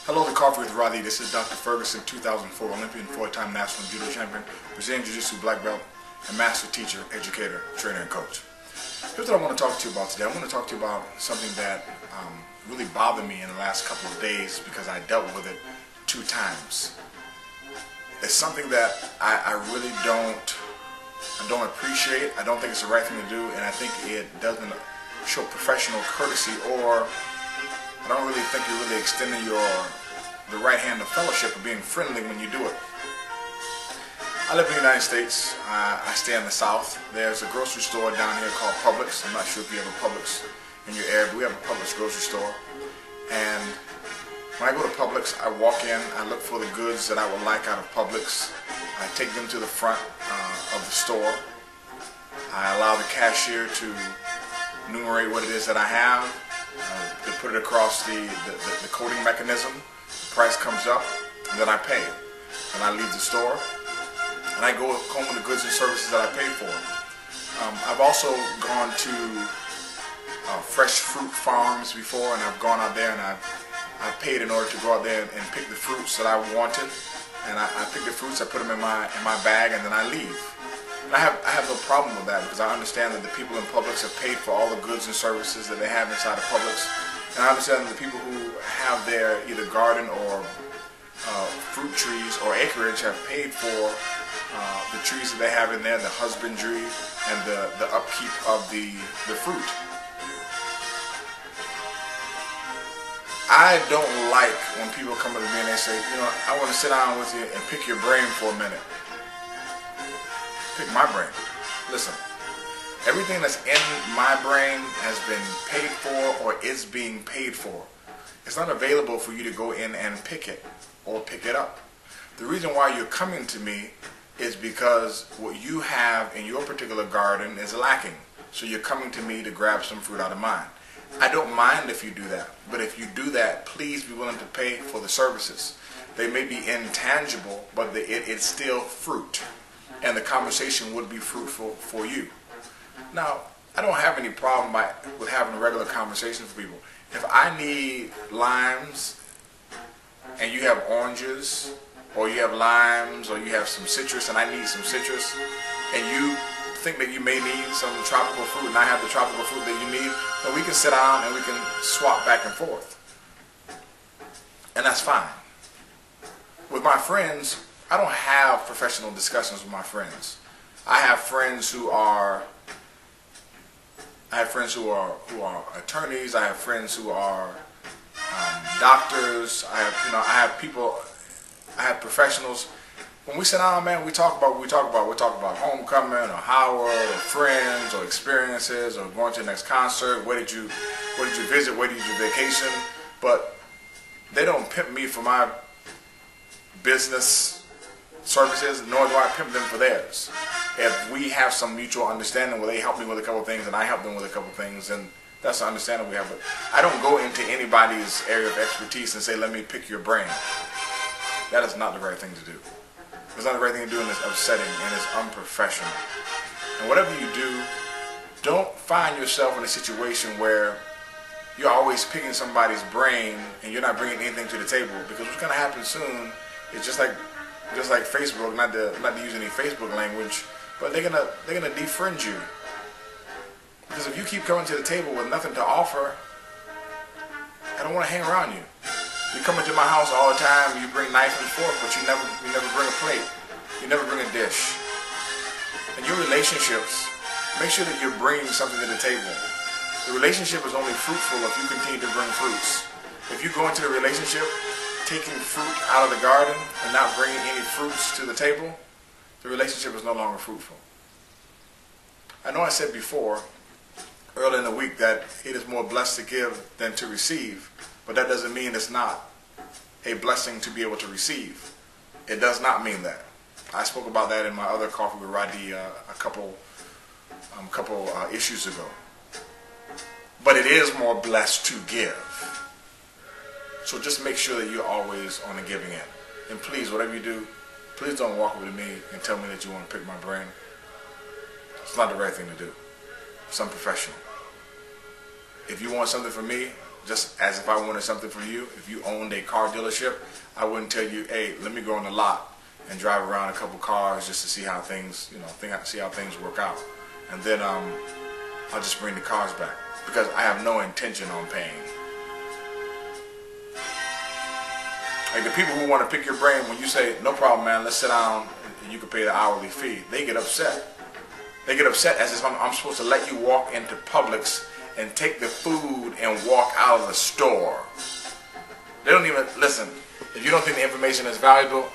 Hello to Coffee with Rhadi. This is Dr. Ferguson, 2004 Olympian, 4-time national judo champion, Brazilian Jiu-Jitsu black belt, and master teacher, educator, trainer, and coach. Here's what I want to talk to you about today. I want to talk to you about something that really bothered me in the last couple of days because I dealt with it 2 times. It's something that I really don't appreciate. I don't think it's the right thing to do, and I think it doesn't show professional courtesy, or I don't really think you're really extending the right hand of fellowship or being friendly when you do it. I live in the United States. I stay in the South. There's a grocery store down here called Publix. I'm not sure if you have a Publix in your area, but we have a Publix grocery store. And when I go to Publix, I walk in, I look for the goods that I would like out of Publix. I take them to the front of the store. I allow the cashier to enumerate what it is that I have. They put it across the coding mechanism. The price comes up, and then I pay. And I leave the store, and I go home with the goods and services that I paid for. I've also gone to fresh fruit farms before, and I've gone out there and I've paid in order to go out there and pick the fruits that I wanted. And I pick the fruits, I put them in my bag, and then I leave. And I have no problem with that because I understand that the people in Publix have paid for all the goods and services that they have inside of Publix. And I understand that the people who have their either garden or fruit trees or acreage have paid for the trees that they have in there, the husbandry and the upkeep of the fruit. I don't like when people come up to me and they say, you know, I want to sit down with you and pick your brain for a minute. Pick my brain. Listen, everything that's in my brain has been paid for or is being paid for. It's not available for you to go in and pick it or pick it up. The reason why you're coming to me is because what you have in your particular garden is lacking. So you're coming to me to grab some fruit out of mine. I don't mind if you do that, but if you do that, please be willing to pay for the services. They may be intangible, but it's still fruit, and the conversation would be fruitful for you. Now, I don't have any problem with having a regular conversation with people. If I need limes, and you have oranges, or you have limes, or you have some citrus, and I need some citrus, and you think that you may need some tropical fruit and I have the tropical fruit that you need, then we can sit down and we can swap back and forth. And that's fine. With my friends, I don't have professional discussions with my friends. I have friends who are attorneys, I have friends who are doctors, I have professionals. When we sit down, man, we talk about what we talk about. We talk about homecoming or Howard or friends or experiences or going to the next concert. Where did you visit? Where did you vacation? But they don't pimp me for my business services, nor do I pimp them for theirs. If we have some mutual understanding where they help me with a couple of things and I help them with a couple of things, then that's the understanding we have. But I don't go into anybody's area of expertise and say, let me pick your brain. That is not the right thing to do. It's not the right thing to do in this upsetting, and it's unprofessional. And whatever you do, don't find yourself in a situation where you're always picking somebody's brain and you're not bringing anything to the table. Because what's going to happen soon is just like Facebook, not to use any Facebook language, but they're gonna defriend you. Because if you keep coming to the table with nothing to offer, I don't want to hang around you. You come into my house all the time, you bring knife and fork, but you never bring a plate. You never bring a dish. In your relationships, make sure that you're bringing something to the table. The relationship is only fruitful if you continue to bring fruits. If you go into the relationship taking fruit out of the garden and not bringing any fruits to the table, the relationship is no longer fruitful. I know I said before, earlier in the week, that it is more blessed to give than to receive. But that doesn't mean it's not a blessing to be able to receive. It does not mean that. I spoke about that in my other Coffee with Rhadi a couple issues ago. But it is more blessed to give. So just make sure that you're always on the giving end. And please, whatever you do, please don't walk over to me and tell me that you want to pick my brain. It's not the right thing to do. It's unprofessional. If you want something from me, just as if I wanted something from you. If you owned a car dealership, I wouldn't tell you, hey, let me go on the lot and drive around a couple cars just to see how things, see how things work out. And then I'll just bring the cars back because I have no intention on paying. Like the people who want to pick your brain when you say, no problem, man, let's sit down and you can pay the hourly fee, they get upset. They get upset as if I'm supposed to let you walk into Publix and take the food and walk out of the store. They don't even, listen, if you don't think the information is valuable,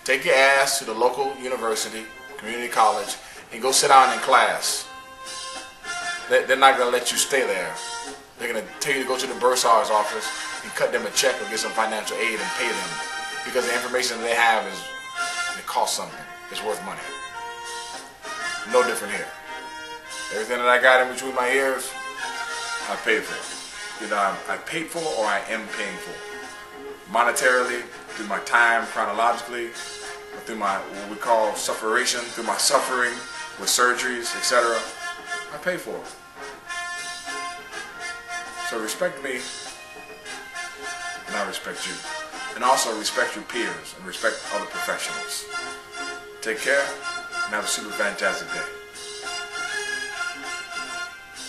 take your ass to the local university, community college, and go sit down in class. They're not going to let you stay there. They're going to tell you to go to the bursar's office and cut them a check or get some financial aid and pay them. Because the information they have it costs something. It's worth money. No different here. Everything that I got in between my ears, I paid for. Either I paid for or I am paying for. Monetarily, through my time, chronologically, or through my, what we call sufferation, through my suffering with surgeries, etc. I pay for it. So respect me, and I respect you. And also respect your peers and respect other professionals. Take care, and have a super fantastic day.